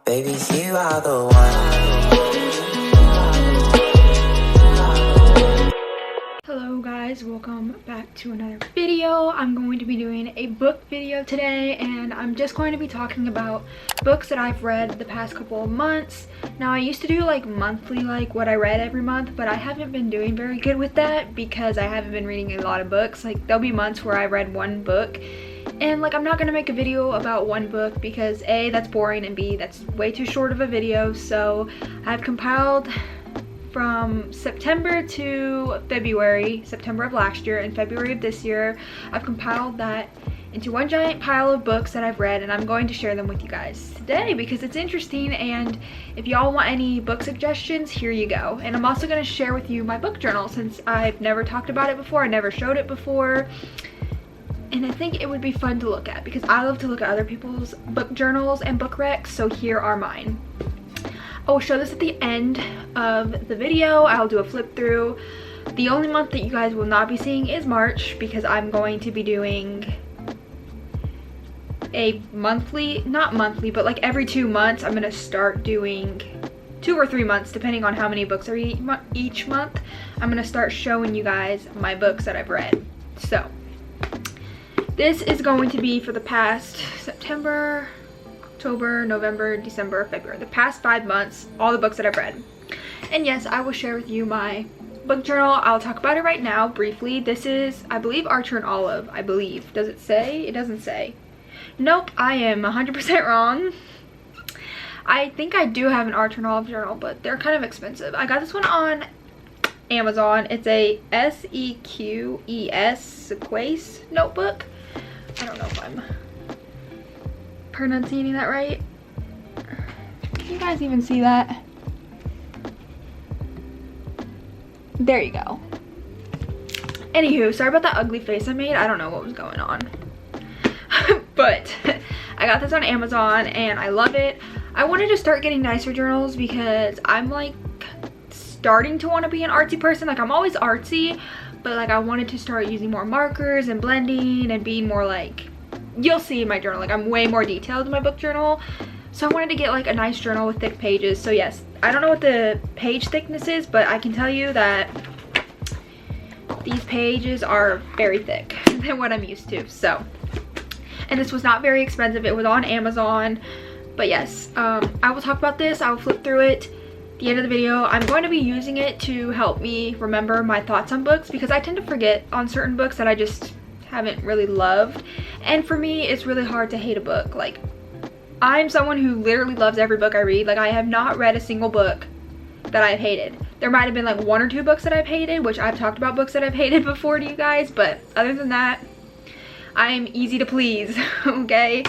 Baby, you are the one. Hello guys, welcome back to another video. I'm going to be doing a book video today, and I'm just going to be talking about books that I've read the past couple of months. Now, I used to do like monthly, like what I read every month, but I haven't been doing very good with that because I haven't been reading a lot of books. Like, there'll be months where I read one book, and like I'm not gonna make a video about one book because A, that's boring, and B, that's way too short of a video. So I've compiled from September to February, September of last year and February of this year. I've compiled that into one giant pile of books that I've read, and I'm going to share them with you guys today because it's interesting, and if y'all want any book suggestions, here you go. And I'm also going to share with you my book journal since I've never talked about it before, I never showed it before. And I think it would be fun to look at because I love to look at other people's book journals and book recs, so here are mine. I will show this at the end of the video. I'll do a flip through. The only month that you guys will not be seeing is March because I'm going to be doing a monthly, not monthly, but like every 2 months I'm going to start doing 2 or 3 months depending on how many books are each month. I'm going to start showing you guys my books that I've read. So this is going to be for the past September, October, November, December, February, the past 5 months, all the books that I've read. And yes, I will share with you my book journal. I'll talk about it right now briefly. This is, I believe, Archer and Olive, I believe. Does it say? It doesn't say. Nope, I am 100% wrong. I think I do have an Archer and Olive journal, but they're kind of expensive. I got this one on Amazon. It's a Sequoise notebook. I don't know if I'm pronouncing that right. Can you guys even see that? There you go. Anywho, sorry about that ugly face I made. I don't know what was going on. But I got this on Amazon and I love it. I wanted to start getting nicer journals because I'm like starting to want to be an artsy person. Like, I'm always artsy, but like I wanted to start using more markers and blending and being more like, you'll see in my journal, like I'm way more detailed in my book journal. So I wanted to get like a nice journal with thick pages. So yes, I don't know what the page thickness is, but I can tell you that these pages are very thick than what I'm used to. So, and this was not very expensive. It was on Amazon. But yes, I will talk about this. I will flip through it at the end of the video. I'm going to be using it to help me remember my thoughts on books because I tend to forget on certain books that I just haven't really loved. And for me, it's really hard to hate a book. Like, I'm someone who literally loves every book I read. Like, I have not read a single book that I've hated. There might have been like 1 or 2 books that I've hated, which I've talked about books that I've hated before to you guys, but other than that, I'm easy to please. Okay,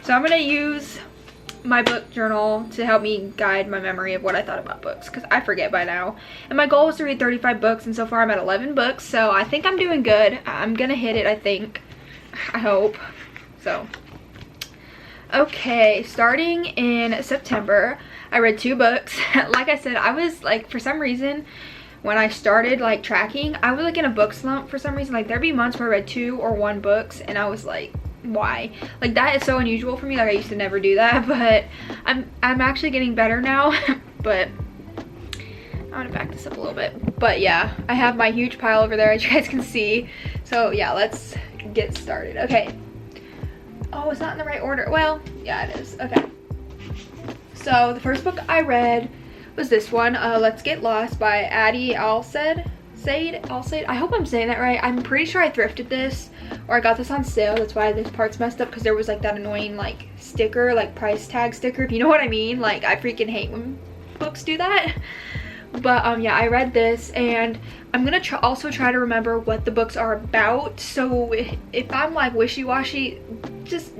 so I'm gonna use my book journal to help me guide my memory of what I thought about books because I forget by now. And my goal was to read 35 books, and so far I'm at 11 books, so I think I'm doing good. I'm gonna hit it, I think. I hope. So, okay, starting in September, I read 2 books. Like I said, I was like, for some reason, when I started like tracking, I was like in a book slump for some reason. Like, there'd be months where I read 2 or 1 books, and I was like, why? Like, that is so unusual for me. Like, I used to never do that, but I'm actually getting better now. But I'm gonna back this up a little bit. But yeah, I have my huge pile over there, as you guys can see. So yeah, let's get started. Okay. Oh, it's not in the right order. Well, yeah, it is. Okay. So the first book I read was this one, Let's Get Lost by Addie Alsaid. I hope I'm saying that right. I'm pretty sure I thrifted this, or I got this on sale. That's why this part's messed up, because there was like that annoying like sticker, like price tag sticker, if you know what I mean. Like, I freaking hate when books do that. But yeah, I read this, and I'm gonna also try to remember what the books are about. So if I'm like wishy-washy, just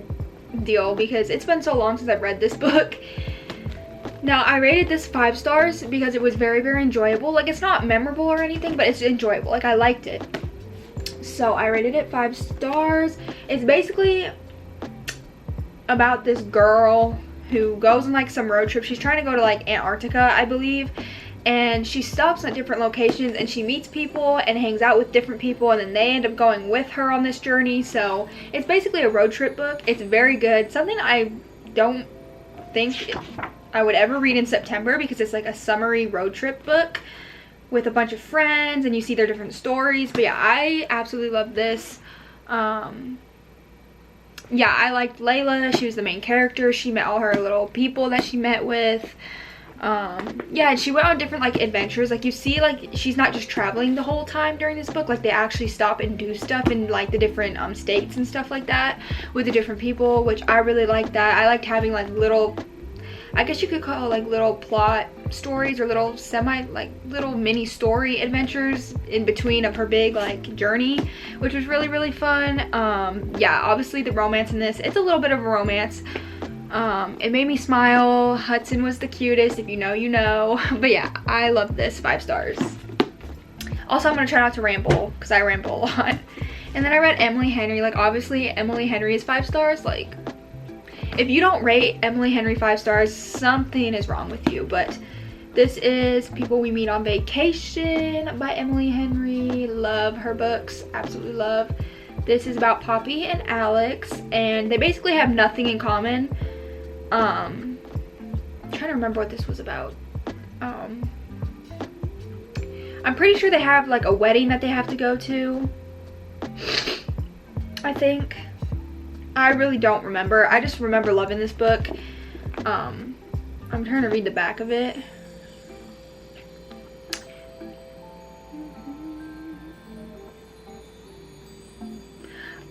deal, because it's been so long since I've read this book. Now, I rated this 5 stars because it was very, very enjoyable. Like, it's not memorable or anything, but it's enjoyable. Like, I liked it. So I rated it 5 stars. It's basically about this girl who goes on like some road trip. She's trying to go to like Antarctica, I believe. And she stops at different locations and she meets people and hangs out with different people, and then they end up going with her on this journey. So it's basically a road trip book. It's very good. Something I don't think I would ever read in September, because it's like a summery road trip book with a bunch of friends and you see their different stories. But yeah, I absolutely love this. Yeah, I liked Layla. She was the main character. She met all her little people that she met with. Yeah, and she went on different like adventures. Like, you see, like, she's not just traveling the whole time during this book. Like, they actually stop and do stuff in like the different states and stuff like that with the different people, which I really liked that. I liked having like little, I guess you could call it like little plot stories, or little little mini story adventures in between of her big like journey, which was really, really fun. Yeah, obviously the romance in this, it's a little bit of a romance. It made me smile. Hudson was the cutest. If you know, you know. But yeah, I love this. 5 stars. Also, I'm gonna try not to ramble, because I ramble a lot. And then I read Emily Henry. Like, obviously Emily Henry is 5 stars. Like, if you don't rate Emily Henry 5 stars, something is wrong with you. But this is People We Meet on Vacation by Emily Henry. Love her books. Absolutely love. This is about Poppy and Alex, and they basically have nothing in common. I'm trying to remember what this was about. I'm pretty sure they have like a wedding that they have to go to, I think. I really don't remember. I just remember loving this book. I'm trying to read the back of it.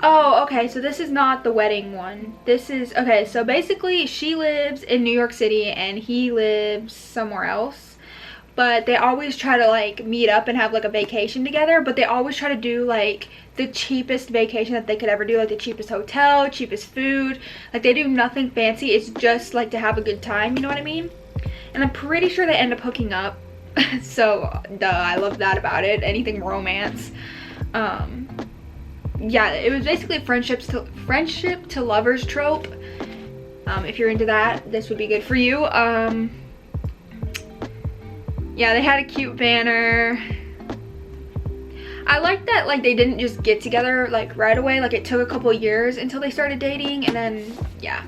Oh, okay, so this is not the wedding one. This is, okay, so basically she lives in New York City and he lives somewhere else. But they always try to like meet up and have like a vacation together, but they always try to do like the cheapest vacation that they could ever do, like the cheapest hotel, cheapest food. Like, they do nothing fancy. It's just like to have a good time, you know what I mean? And I'm pretty sure they end up hooking up. So, duh, I love that about it. Anything romance. Yeah, it was basically a friendship to lovers trope. If you're into that, this would be good for you. Yeah, they had a cute banner. I like that, like, they didn't just get together like right away. Like, it took a couple years until they started dating, and then yeah.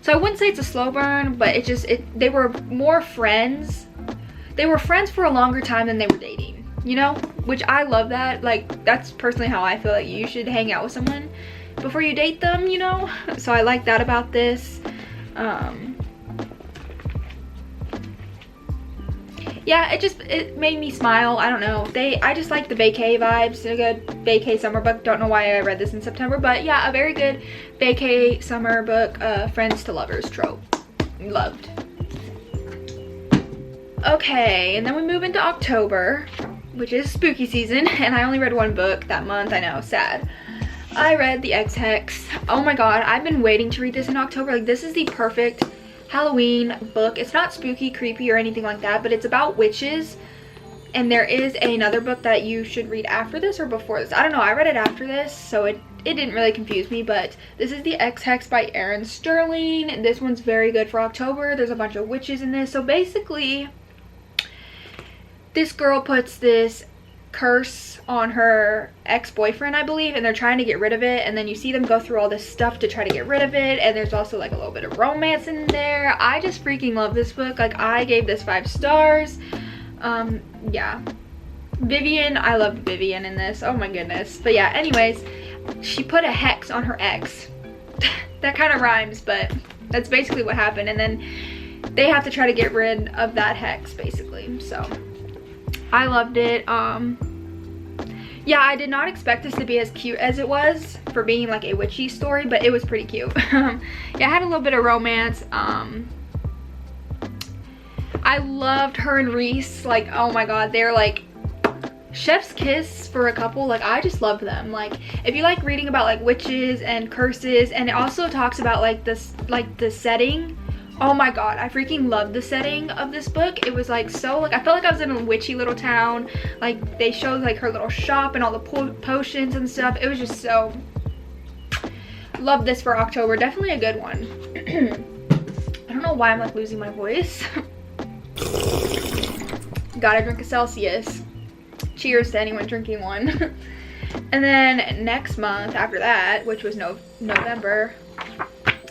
So I wouldn't say it's a slow burn, but they were more friends. They were friends for a longer time than they were dating. You know, which I love that. Like, that's personally how I feel like you should hang out with someone before you date them, you know? So I like that about this. Yeah, it made me smile. I don't know. I just like the vacay vibes. A good vacay summer book. Don't know why I read this in September, but yeah, a very good vacay summer book. Friends to lovers trope. Loved. Okay, and then we move into October, which is spooky season, and I only read 1 book that month. I know, sad. I read The Ex-Hex. Oh my god, I've been waiting to read this in October. Like, this is the perfect Halloween book. It's not spooky, creepy, or anything like that, but it's about witches. And there is another book that you should read after this or before this. I don't know, I read it after this, so it didn't really confuse me. But this is The Ex-Hex by Erin Sterling. This one's very good for October. There's a bunch of witches in this. So basically, this girl puts this curse on her ex-boyfriend, I believe, and they're trying to get rid of it. And then you see them go through all this stuff to try to get rid of it, and there's also like a little bit of romance in there. I just freaking love this book. Like, I gave this 5 stars. Yeah, Vivian, I loved Vivian in this. Oh my goodness. But yeah, anyways, she put a hex on her ex. That kind of rhymes, but that's basically what happened. And then they have to try to get rid of that hex, basically. So I loved it. Yeah, I did not expect this to be as cute as it was for being like a witchy story, but it was pretty cute. Yeah, it had a little bit of romance. I loved her and Reese. Like, oh my god, they're like chef's kiss for a couple. Like, I just love them. Like, if you like reading about like witches and curses, and it also talks about like this, like the setting. Oh my god, I freaking loved the setting of this book. It was like so, like, I felt like I was in a witchy little town. Like, they showed like her little shop and all the potions and stuff. It was just so, love this for October. Definitely a good one. I don't know why I'm like losing my voice. Gotta drink a Celsius. Cheers to anyone drinking one. And then next month after that, which was November,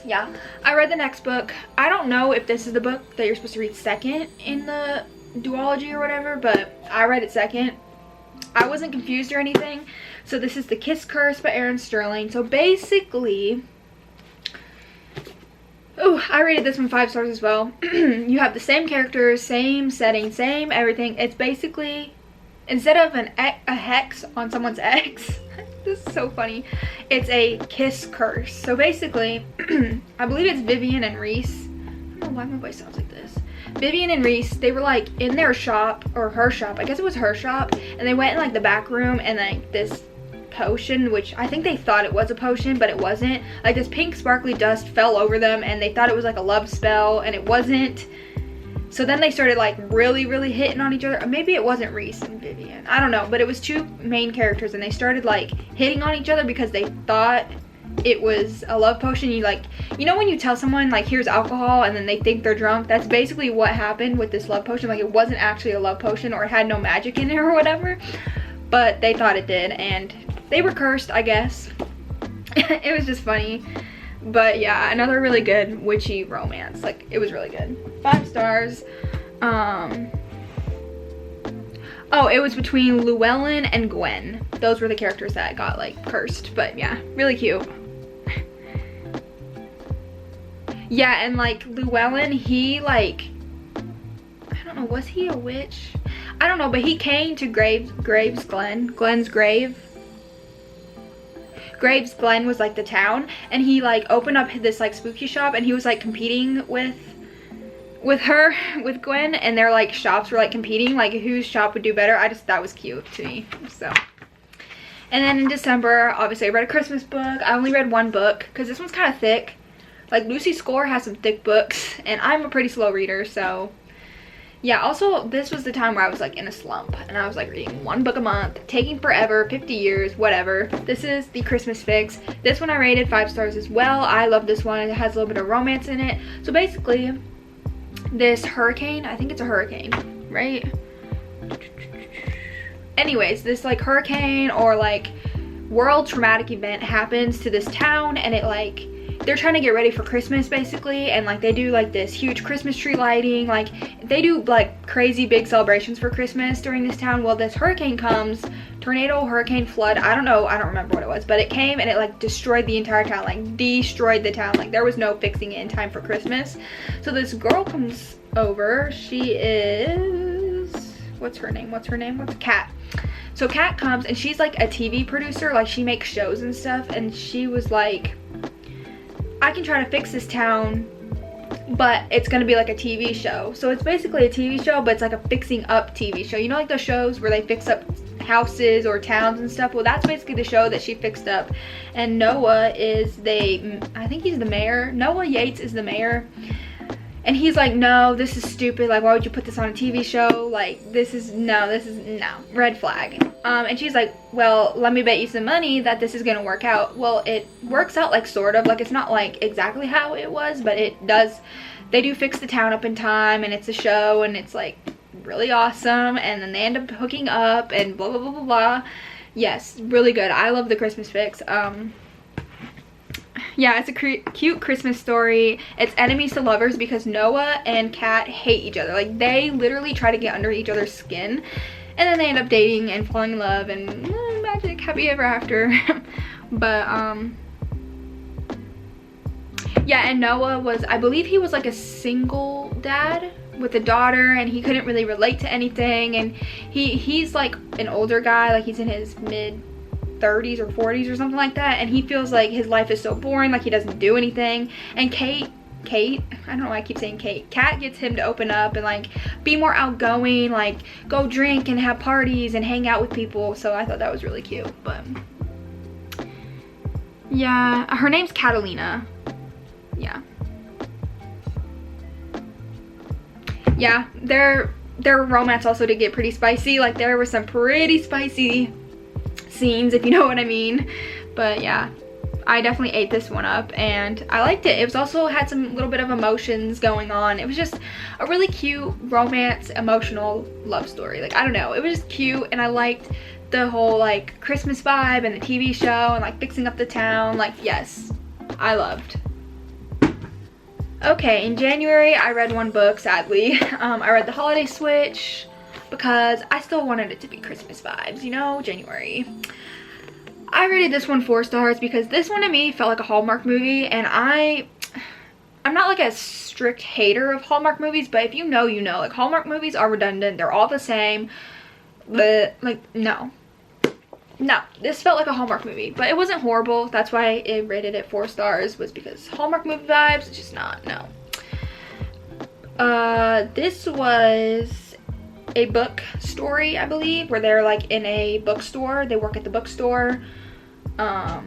yeah, I read the next book. I don't know if this is the book that you're supposed to read second in the duology or whatever, but I read it second. I wasn't confused or anything. So this is The Kiss Curse by Aaron Sterling. So basically, oh, I rated this one 5 stars as well. You have the same characters, same setting, same everything. It's basically, instead of a hex on someone's ex, this is so funny, it's a kiss curse. So basically, I believe it's Vivian and Reese. I don't know why my voice sounds like this. Vivian and Reese, they were like in their shop, or her shop, I guess it was her shop, and they went in like the back room, and like this potion, which I think they thought it was a potion, but it wasn't, like this pink sparkly dust fell over them, and they thought it was like a love spell, and it wasn't. So then they started like really hitting on each other. Maybe it wasn't Reese and Vivian, I don't know, but it was two main characters, and they started like hitting on each other because they thought it was a love potion. You like, you know when you tell someone like here's alcohol and then they think they're drunk? That's basically what happened with this love potion. Like it wasn't actually a love potion, or it had no magic in it or whatever, but they thought it did, and they were cursed, I guess. It was just funny. But yeah, another really good witchy romance. Like it was really good. 5 stars. Oh, it was between Llewellyn and Gwen. Those were the characters that got like cursed. But yeah, really cute. Yeah, and like Llewellyn, he like, I don't know, was he a witch? I don't know, but he came to Glen's grave. Graves Glen was like the town, and he like opened up this like spooky shop, and he was like competing with Gwen, and their like shops were like competing, like whose shop would do better. That was cute to me. So, and then in December, obviously I read a Christmas book. I only read one book because this one's kind of thick. Like Lucy Score has some thick books, and I'm a pretty slow reader, so yeah. Also, this was the time where I was like in a slump, and I was like reading one book a month, taking forever, 50 years, whatever. This is The Christmas Fix. This one I rated 5 stars as well. I love this one. It has a little bit of romance in it. So basically, this hurricane, I think it's a hurricane, right? Anyways, this like hurricane or like world traumatic event happens to this town, and it like, they're trying to get ready for Christmas basically, and like they do like this huge Christmas tree lighting, like they do like crazy big celebrations for Christmas during this town. Well, this hurricane comes, tornado, hurricane, flood, I don't know, I don't remember what it was, but it came and it like destroyed the entire town, like destroyed the town. Like there was no fixing it in time for Christmas. So this girl comes over, she is, what's Kat. So Kat comes, and she's like a TV producer, like she makes shows and stuff, and she was like, I can try to fix this town, but it's gonna be like a TV show. So it's basically a TV show, but it's like a fixing up TV show. You know, like those shows where they fix up houses or towns and stuff? Well, that's basically the show that she fixed up. And Noah is I think he's the mayor. Noah Yates is the mayor. And he's like, no, this is stupid. Like, why would you put this on a TV show? Like, this is no, red flag. And she's like, well, let me bet you some money that this is gonna work out. Well, it works out like sort of, like it's not like exactly how it was, but it does. They do fix the town up in time, and it's a show, and it's like really awesome. And then they end up hooking up and blah blah blah blah blah. Yes, really good. I love The Christmas Fix. Yeah, it's a cute Christmas story. It's enemies to lovers because Noah and Kat hate each other. Like, they literally try to get under each other's skin, and then they end up dating and falling in love, and magic, happy ever after. But yeah, and Noah was, I believe he was like a single dad with a daughter, and he couldn't really relate to anything. And he's like an older guy, like he's in his mid 30s or 40s or something like that, and he feels like his life is so boring, like he doesn't do anything. And Kate, I don't know why I keep saying Kate. Kat gets him to open up and like be more outgoing, like go drink and have parties and hang out with people. So I thought that was really cute. But yeah, her name's Catalina. Yeah, their romance also did get pretty spicy. Like there were some pretty spicy scenes, if you know what I mean. But yeah, I definitely ate this one up, and I liked it. It was also had some little bit of emotions going on. It was just a really cute romance, emotional love story. Like, I don't know, it was just cute, and I liked the whole like Christmas vibe and the TV show and like fixing up the town. Like, yes, I loved. Okay, in January, I read one book, sadly. I read The Holiday Switch because I still wanted it to be Christmas vibes, you know, January. I rated this one 4 stars because this one to me felt like a Hallmark movie, and I'm not like a strict hater of Hallmark movies, but if you know, you know. Like, Hallmark movies are redundant. They're all the same. But, like, no. No, this felt like a Hallmark movie, but it wasn't horrible. That's why I rated it 4 stars, was because Hallmark movie vibes, just not, no. This was a book story, I believe, where they're like in a bookstore. They work at the bookstore. I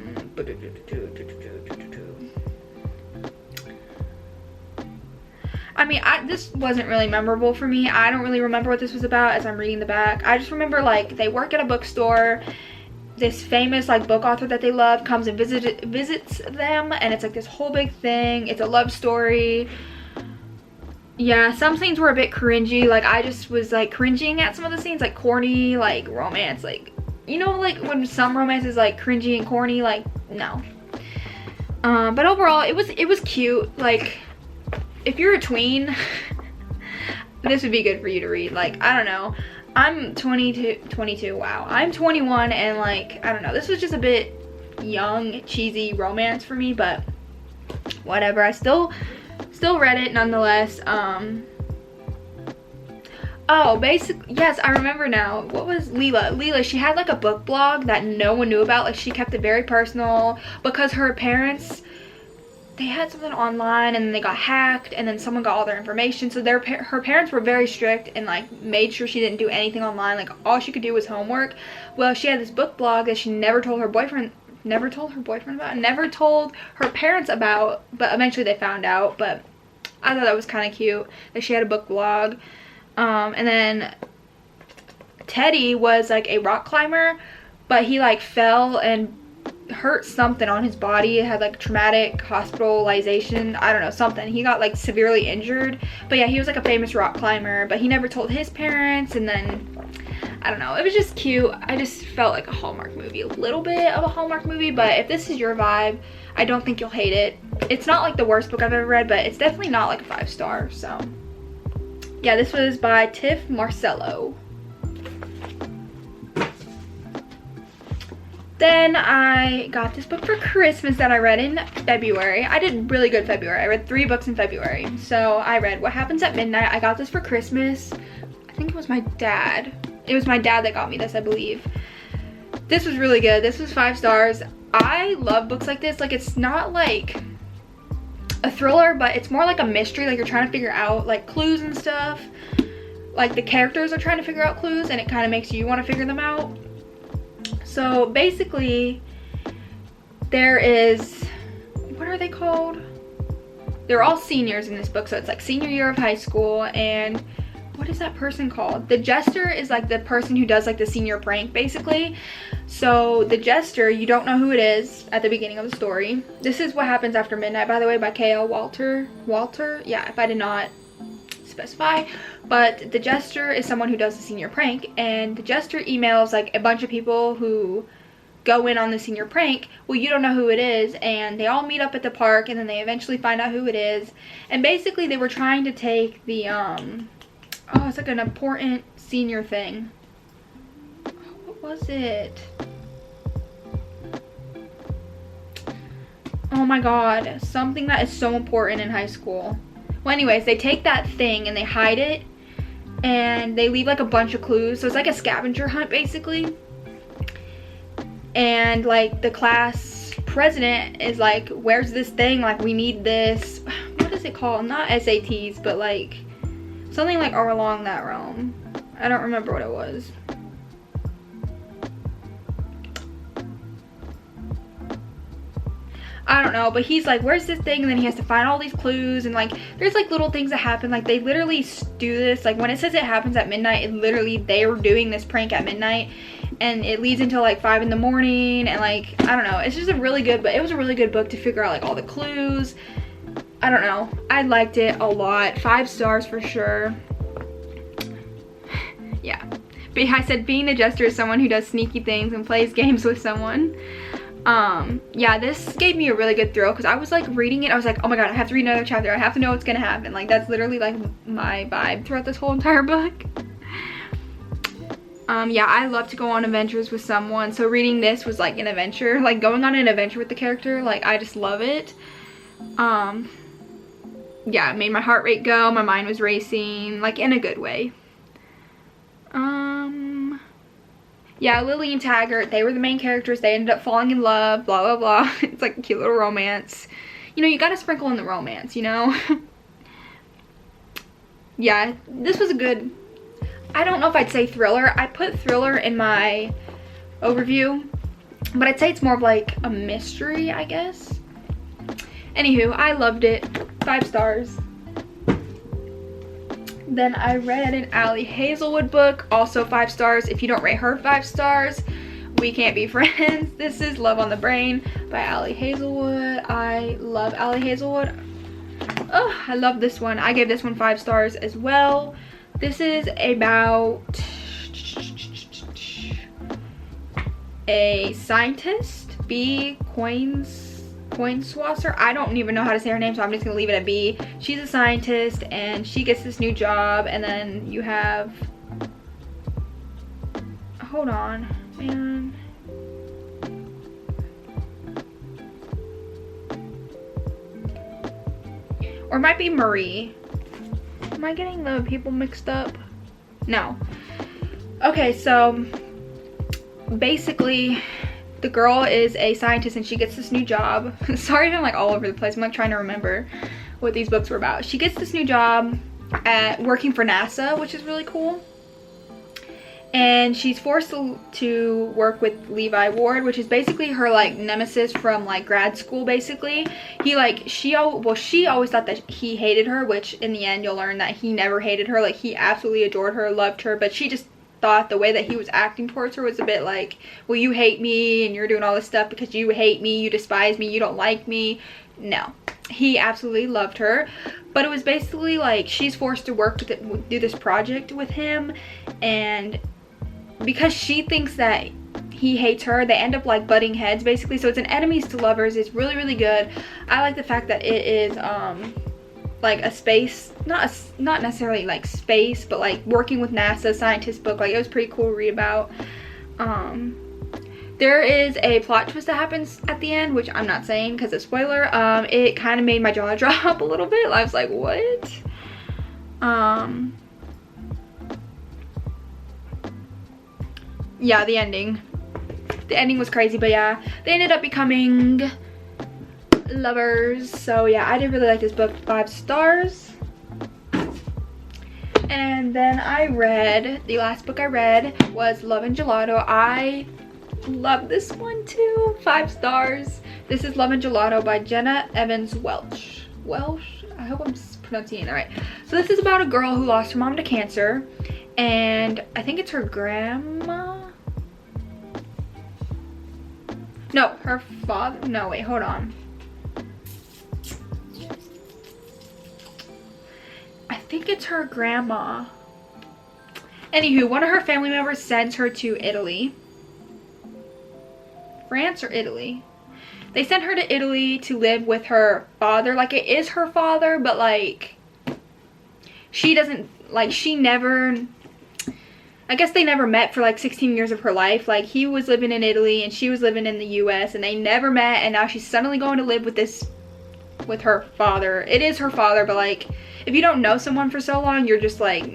mean, this wasn't really memorable for me. I don't really remember what this was about as I'm reading the back. I just remember, like, they work at a bookstore. This famous, like, book author that they love comes and visits them, and it's like this whole big thing. It's a love story. Yeah, some scenes were a bit cringy. Like, I just was, like, cringing at some of the scenes, like, corny, like, romance. Like, you know, like, when some romance is, like, cringy and corny, like, no. But overall, it was cute. Like, if you're a tween, this would be good for you to read. Like, I don't know. I'm 22, wow. I'm 21, and, like, I don't know. This was just a bit young, cheesy romance for me, but whatever. I still read it nonetheless. Oh, basically, yes, I remember now. What was Leela, she had like a book blog that no one knew about. Like, she kept it very personal because her parents, they had something online and then they got hacked, and then someone got all their information. So her parents were very strict and, like, made sure she didn't do anything online. Like, all she could do was homework. Well, she had this book blog that she never told her boyfriend about, never told her parents about, but eventually they found out. But I thought that was kind of cute that she had a book blog. And then Teddy was like a rock climber, but he, like, fell and hurt something on his body. It had, like, traumatic hospitalization, I don't know, something. He got, like, severely injured. But yeah, he was like a famous rock climber, but he never told his parents. And then, I don't know, it was just cute. I just felt like a Hallmark movie, a little bit of a Hallmark movie. But if this is your vibe, I don't think you'll hate it. It's not like the worst book I've ever read, but it's definitely not like a 5 star. So yeah, this was by Tiff Marcello. Then I got this book for Christmas that I read in February. I did really good February. I read 3 books in February. So I read What Happens at Midnight. I got this for Christmas. I think it was my dad. It was my dad that got me this, I believe. This was really good. This was 5 stars. I love books like this. Like, it's not like a thriller, but it's more like a mystery. Like, you're trying to figure out, like, clues and stuff. Like, the characters are trying to figure out clues, and it kind of makes you want to figure them out. So basically, there is, what are they called? They're all seniors in this book, so it's like senior year of high school. And what is that person called? The jester is like the person who does like the senior prank, basically. So the jester, you don't know who it is at the beginning of the story. This is What Happens After Midnight, by the way, by K.L. Walter. Yeah, if I did not specify. But the jester is someone who does the senior prank, and the jester emails like a bunch of people who go in on the senior prank. Well, you don't know who it is, and they all meet up at the park, and then they eventually find out who it is. And basically they were trying to take the oh, it's like an important senior thing. What was it? Oh my god, something that is so important in high school. Well, anyways, they take that thing and they hide it, and they leave like a bunch of clues. So it's like a scavenger hunt, basically. And like the class president is like, where's this thing? Like, we need this. What is it called? Not SATs, but like something like along that realm. I don't remember what it was. I don't know, but he's like, where's this thing? And then he has to find all these clues, and like there's like little things that happen. Like, they literally do this, like when it says it happens at midnight, it literally, they were doing this prank at midnight, and it leads until like 5 in the morning. And like, I don't know, it's just a really good, but it was a really good book to figure out like all the clues. I don't know, I liked it a lot. 5 stars for sure. Yeah, but I said being the jester is someone who does sneaky things and plays games with someone. Yeah, this gave me a really good thrill because I was like reading it. I was like, oh my god, I have to read another chapter. I have to know what's gonna happen. Like, that's literally like my vibe throughout this whole entire book. Yeah, I love to go on adventures with someone, so reading this was like an adventure, like going on an adventure with the character. Like, I just love it. Yeah, it made my heart rate go, my mind was racing, like in a good way. Yeah, Lily and Taggart, they were the main characters. They ended up falling in love, blah blah blah. It's like a cute little romance. You know, you gotta sprinkle in the romance, you know. Yeah, this was a good, I don't know if I'd say thriller. I put thriller in my overview, but I'd say it's more of like a mystery, I guess. Anywho, I loved it. 5 stars. Then I read an Allie Hazelwood book, also 5 stars. If you don't rate her 5 stars, we can't be friends. This is Love on the Brain by Allie Hazelwood. I love Allie Hazelwood. Oh, I love this one. I gave this one 5 stars as well. This is about a scientist, B. Coinswasser. I don't even know how to say her name, so I'm just gonna leave it at B. She's a scientist and she gets this new job, and then you have, hold on, man. Or it might be Marie. Am I getting the people mixed up? No. Okay, so basically the girl is a scientist and she gets this new job. Sorry if I'm like all over the place. I'm like trying to remember what these books were about. She gets this new job at working for NASA, which is really cool. And she's forced to work with Levi Ward, which is basically her like nemesis from like grad school. Basically, she always thought that he hated her, which in the end you'll learn that he never hated her. Like, he absolutely adored her, loved her, but she just thought the way that he was acting towards her was a bit like, well, you hate me and you're doing all this stuff because you hate me, you despise me, you don't like me. No, he absolutely loved her, but it was basically like she's forced to work with it, do this project with him, and because she thinks that he hates her, they end up like butting heads basically. So it's an enemies to lovers. It's really, really good. I like the fact that it is like a space, not necessarily like space, but like working with NASA scientist book. Like, it was pretty cool to read about. There is a plot twist that happens at the end, which I'm not saying because it's spoiler. It kind of made my jaw drop a little bit. I was like, what? Yeah, the ending was crazy, but yeah, they ended up becoming lovers. So yeah, I did really like this book. 5 stars. And then I read, the last book I read was Love and Gelato. I love this one too. 5 stars. This is Love and Gelato by Jenna Evans Welch. I hope I'm pronouncing it right. So this is about a girl who lost her mom to cancer, and I think it's her grandma. No, her father. No, wait, hold on. I think it's her grandma. Anywho, one of her family members sends her to Italy. France or Italy? They sent her to Italy to live with her father. Like, it is her father, but like, she doesn't, like, she never, I guess they never met for like 16 years of her life. Like, he was living in Italy and she was living in the US, and they never met, and now she's suddenly going to live with her father. It is her father, but like, if you don't know someone for so long, you're just like,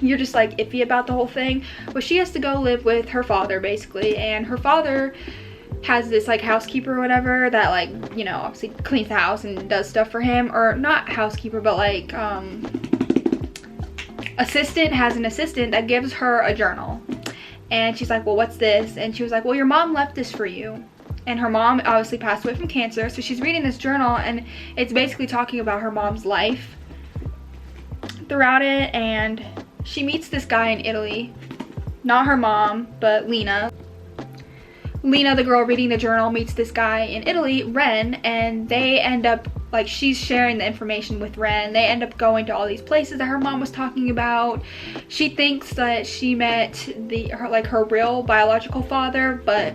you're just like iffy about the whole thing. But she has to go live with her father basically, and her father has this like housekeeper or whatever that, like, you know, obviously cleans the house and does stuff for him. Or not housekeeper, but like assistant, has an assistant that gives her a journal. And she's like, well, what's this? And she was like, well, your mom left this for you. And her mom obviously passed away from cancer, so she's reading this journal, and it's basically talking about her mom's life throughout it. And she meets this guy in Italy, not her mom, but Lena, the girl reading the journal, meets this guy in Italy, Ren, and they end up, like, she's sharing the information with Ren. They end up going to all these places that her mom was talking about. She thinks that she met her real biological father, but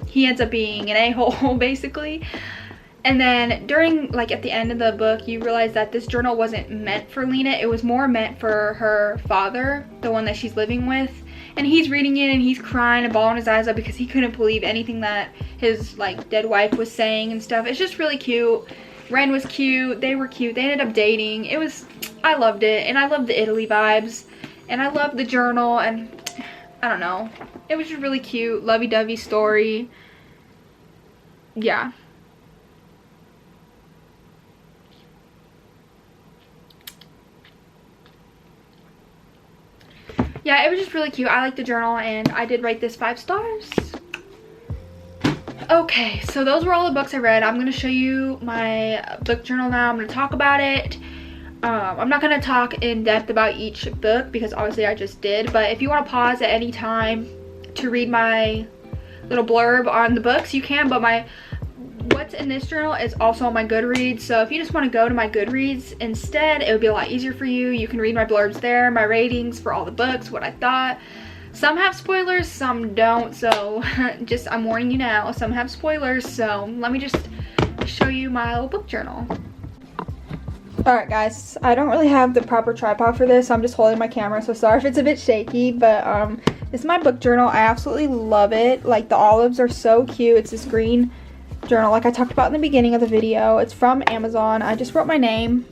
he ends up being an a-hole basically. And then during, like at the end of the book, you realize that this journal wasn't meant for Lena. It was more meant for her father, the one that she's living with. And he's reading it and he's crying and bawling his eyes out because he couldn't believe anything that his like dead wife was saying and stuff. It's just really cute. Ren was cute, they were cute, they ended up dating. It was, I loved it, and I loved the Italy vibes, and I loved the journal, and I don't know. It was just really cute, lovey-dovey story. Yeah. Yeah, it was just really cute. I liked the journal, and I did rate this 5 stars. Okay, so those were all the books I read. I'm going to show you my book journal now. I'm going to talk about it. I'm not going to talk in depth about each book because obviously I just did. But if you want to pause at any time to read my little blurb on the books, you can. But what's in this journal is also on my Goodreads. So if you just want to go to my Goodreads instead, it would be a lot easier for you. You can read my blurbs there, my ratings for all the books, what I thought. Some have spoilers, some don't, so just I'm warning you now, some have spoilers. So let me just show you my little book journal. Alright guys, I don't really have the proper tripod for this, so I'm just holding my camera, so sorry if it's a bit shaky, but this is my book journal. I absolutely love it. Like, the olives are so cute. It's this green journal like I talked about in the beginning of the video. It's from Amazon. I just wrote my name.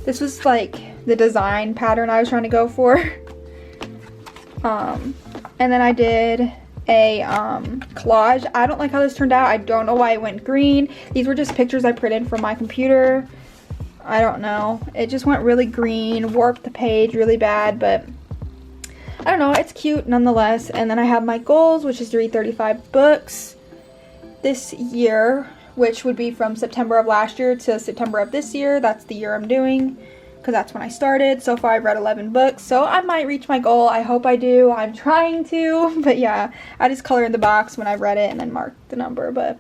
This was like the design pattern I was trying to go for. And then I did a collage. I don't like how this turned out. I don't know why it went green. These were just pictures I printed from my computer. I don't know. It just went really green, warped the page really bad, but I don't know. It's cute nonetheless. And then I have my goals, which is to read 35 books this year, which would be from September of last year to September of this year. That's the year I'm doing, because that's when I started. So far I've read 11 books, so I might reach my goal. I hope I do. I'm trying to, but yeah, I just color in the box when I read it and then mark the number. But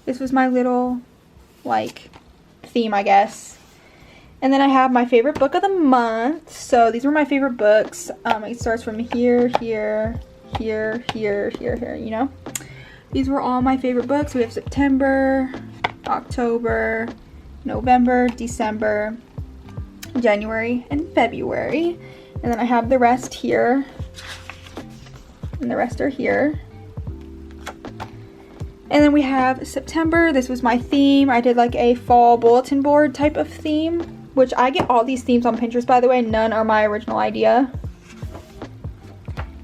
this was my little like theme, I guess. And then I have my favorite book of the month. So these were my favorite books. It starts from here, here, here, here, here, here, you know. These were all my favorite books. We have September, October, November, December, January, and February. And then I have the rest here, and the rest are here. And then we have September. This was my theme. I did like a fall bulletin board type of theme, which I get all these themes on Pinterest, by the way. None are my original idea.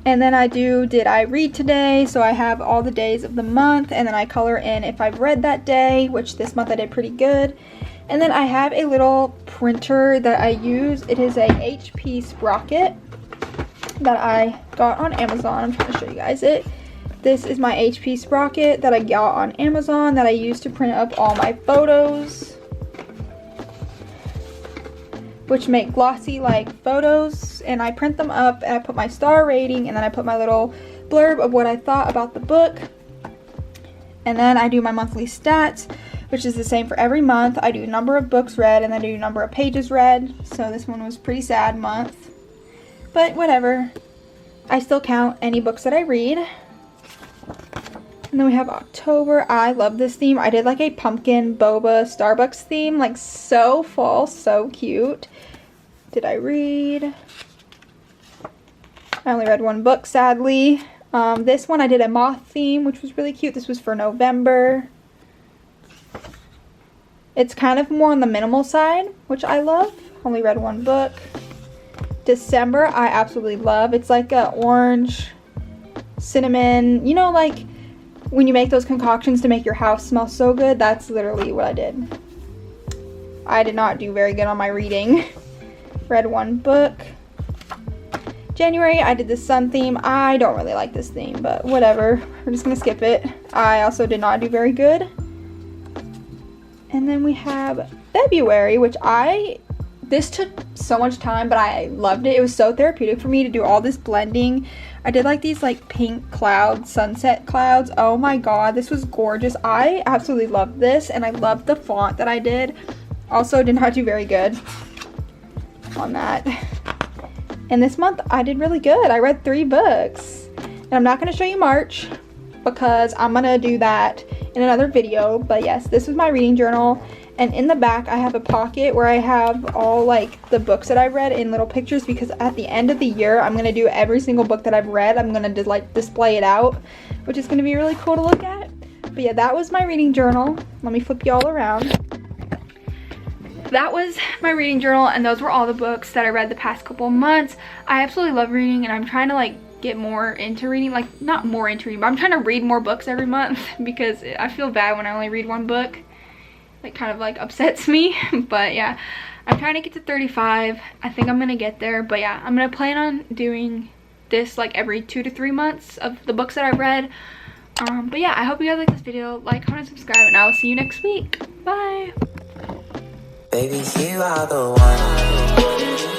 And then did I read today? So I have all the days of the month, and then I color in if I've read that day, which this month I did pretty good. And then I have a little printer that I use. It is a HP Sprocket that I got on Amazon. I'm trying to show you guys it. This is my HP Sprocket that I got on Amazon that I use to print up all my photos, which make glossy like photos, and I print them up and I put my star rating, and then I put my little blurb of what I thought about the book. And then I do my monthly stats, which is the same for every month. I do number of books read, and then I do number of pages read. So this one was a pretty sad month, but whatever. I still count any books that I read. And then we have October. I love this theme. I did like a pumpkin boba Starbucks theme, like so fall, so cute. Did I read? I only read one book, sadly. This one I did a moth theme, which was really cute. This was for November. It's kind of more on the minimal side, which I love. Only read one book. December, I absolutely love. It's like a orange, cinnamon, you know, like when you make those concoctions to make your house smell so good. That's literally what I did. I did not do very good on my reading. Read one book. January, I did the sun theme. I don't really like this theme, but whatever. We're just gonna skip it. I also did not do very good. And then we have February, which this took so much time, but I loved it. It was so therapeutic for me to do all this blending. I did like these like pink clouds, sunset clouds. Oh my god, this was gorgeous. I absolutely loved this, and I loved the font that I did. Also did not do very good on that. And this month I did really good. I read 3 books. And I'm not going to show you March because I'm gonna do that in another video. But yes, this was my reading journal, and in the back I have a pocket where I have all like the books that I've read in little pictures, because at the end of the year I'm gonna do every single book that I've read. I'm gonna like display it out, which is gonna be really cool to look at. But yeah, that was my reading journal. Let me flip you all around. That was my reading journal, and those were all the books that I read the past couple months. I absolutely love reading, and I'm trying to like get more into reading, like not more into reading, but I'm trying to read more books every month because I feel bad when I only read one book. It kind of like upsets me. But yeah, I'm trying to get to 35. I think I'm gonna get there. But yeah, I'm gonna plan on doing this like every 2 to 3 months of the books that I've read. But yeah, I hope you guys like this video. Like, comment, subscribe, and I will see you next week. Bye. Baby, you are the one.